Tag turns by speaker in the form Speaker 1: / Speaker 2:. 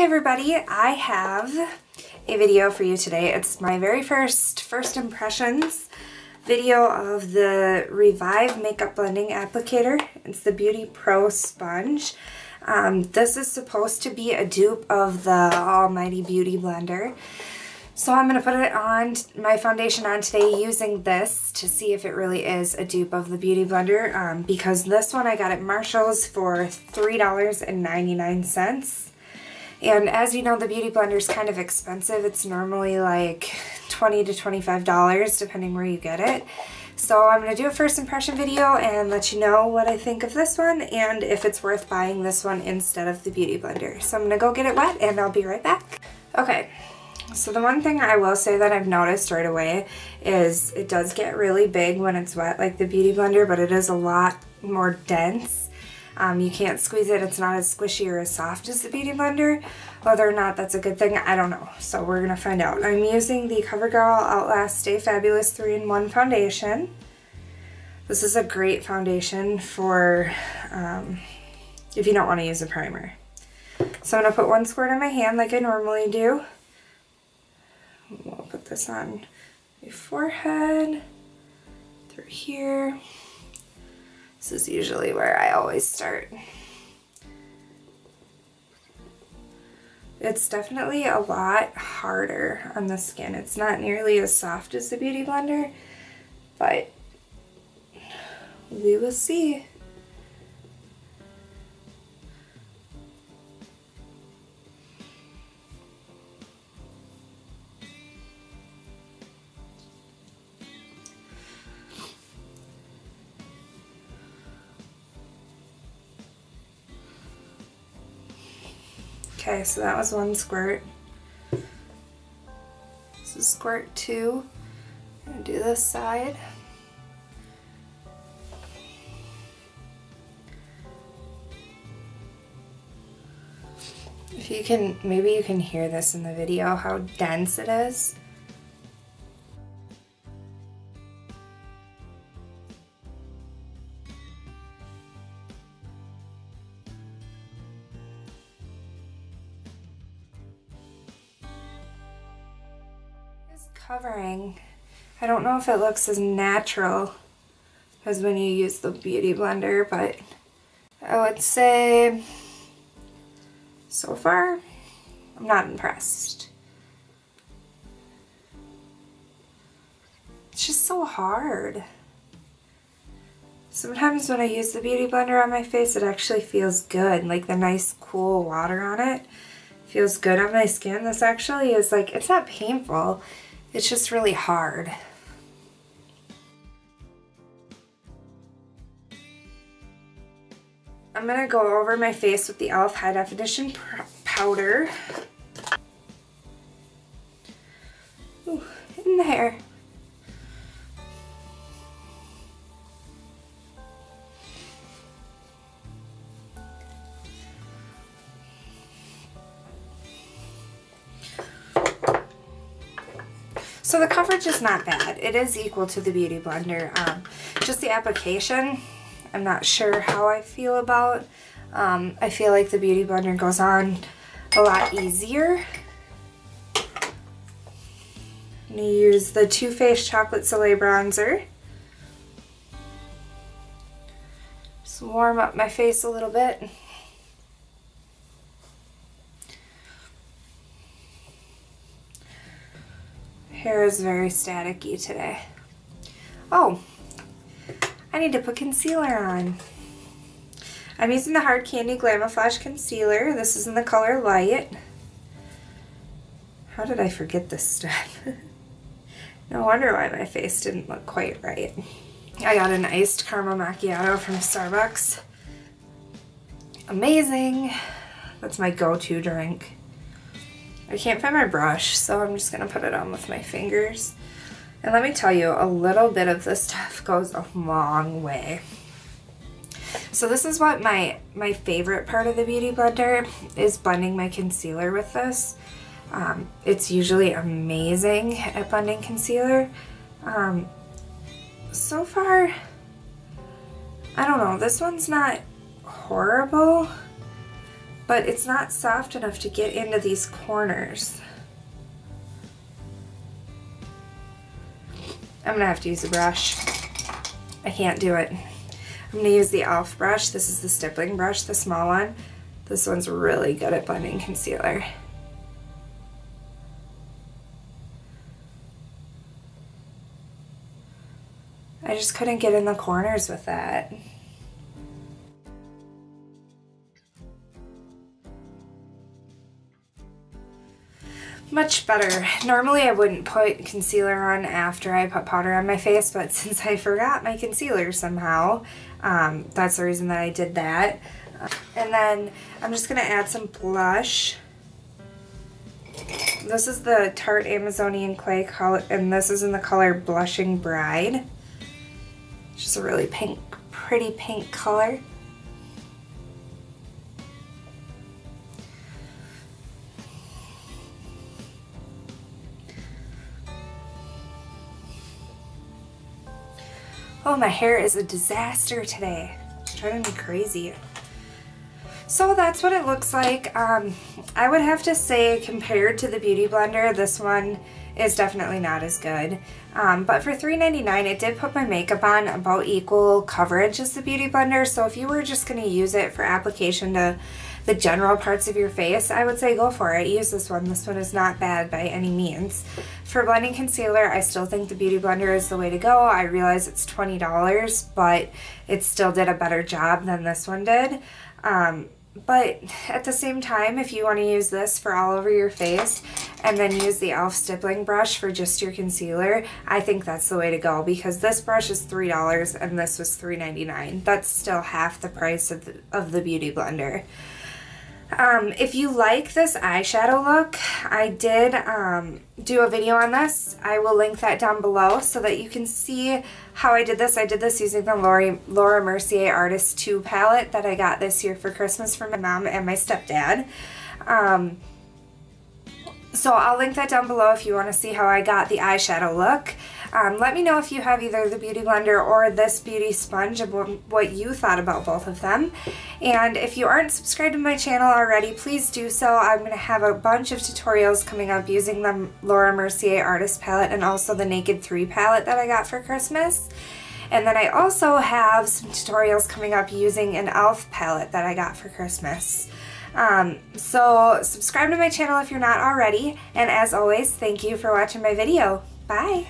Speaker 1: everybody, I have a video for you today. It's my very first impressions video of the Revive Makeup Blending Applicator. It's the Beauty Pro Sponge. This is supposed to be a dupe of the Almighty Beauty Blender. So I'm going to put it on my foundation on today using this to see if it really is a dupe of the Beauty Blender, because this one I got at Marshall's for $3.99. And as you know, the Beauty Blender is kind of expensive. It's normally like $20 to $25 depending where you get it. So I'm going to do a first impression video and let you know what I think of this one and if it's worth buying this one instead of the Beauty Blender. So I'm going to go get it wet and I'll be right back. Okay, so the one thing I will say that I've noticed right away is it does get really big when it's wet like the Beauty Blender, but it is a lot more dense. You can't squeeze it. It's not as squishy or as soft as the Beauty Blender. Whether or not that's a good thing, I don't know. So we're going to find out. I'm using the Covergirl Outlast Stay Fabulous 3-in-1 foundation. This is a great foundation for if you don't want to use a primer. So I'm going to put one squirt on my hand like I normally do. We'll put this on my forehead, through here. This is usually where I always start. It's definitely a lot harder on the skin. It's not nearly as soft as the Beauty Blender, but we will see. Okay, so that was one squirt. This is squirt 2. I'm going to do this side. If you can, maybe you can hear this in the video, how dense it is. Covering. I don't know if it looks as natural as when you use the Beauty Blender, but I would say so far I'm not impressed. It's just so hard. Sometimes when I use the Beauty Blender on my face it actually feels good, like the nice cool water on it feels good on my skin. This actually is like, it's not painful. It's just really hard. I'm going to go over my face with the e.l.f. High Definition powder. Ooh, in the hair. So the coverage is not bad. It is equal to the Beauty Blender. Just the application, I'm not sure how I feel about. I feel like the Beauty Blender goes on a lot easier. I'm going to use the Too Faced Chocolate Solei Bronzer. Just warm up my face a little bit. Hair is very staticky today. Oh, I need to put concealer on. I'm using the Hard Candy Glamoflauge concealer. This is in the color Light. How did I forget this step? No wonder why my face didn't look quite right. I got an iced caramel macchiato from Starbucks. Amazing. That's my go-to drink. I can't find my brush, so I'm just going to put it on with my fingers. And let me tell you, a little bit of this stuff goes a long way. So this is what my favorite part of the Beauty Blender is, blending my concealer with this. It's usually amazing at blending concealer. So far, I don't know, this one's not horrible. but it's not soft enough to get into these corners. I'm gonna have to use a brush. I can't do it. I'm gonna use the e.l.f. brush. This is the stippling brush, the small one. This one's really good at blending concealer. I just couldn't get in the corners with that. Much better. Normally I wouldn't put concealer on after I put powder on my face, but since I forgot my concealer somehow, that's the reason that I did that. And then I'm just going to add some blush. This is the Tarte Amazonian Clay color, and this is in the color Blushing Bride. It's just a really pink, pretty pink color. Oh, my hair is a disaster today. It's driving me crazy. So that's what it looks like. I would have to say, compared to the Beauty Blender, this one is definitely not as good. But for $3.99, it did put my makeup on about equal coverage as the Beauty Blender. So if you were just going to use it for application to the general parts of your face, I would say go for it. Use this one. This one is not bad by any means. For blending concealer, I still think the Beauty Blender is the way to go. I realize it's $20, but it still did a better job than this one did. But at the same time, if you want to use this for all over your face and then use the e.l.f. stippling brush for just your concealer, I think that's the way to go, because this brush is $3 and this was $3.99. That's still half the price of the Beauty Blender. If you like this eyeshadow look, I did do a video on this. I will link that down below so that you can see how I did this. I did this using the Laura Mercier Artist 2 palette that I got this year for Christmas from my mom and my stepdad. So I'll link that down below if you want to see how I got the eyeshadow look. Let me know if you have either the Beauty Blender or this beauty sponge, and what you thought about both of them. And if you aren't subscribed to my channel already, please do so. I'm going to have a bunch of tutorials coming up using the Laura Mercier Artist palette and also the Naked 3 palette that I got for Christmas. And then I also have some tutorials coming up using an e.l.f. palette that I got for Christmas. So subscribe to my channel if you're not already, and as always, thank you for watching my video. Bye!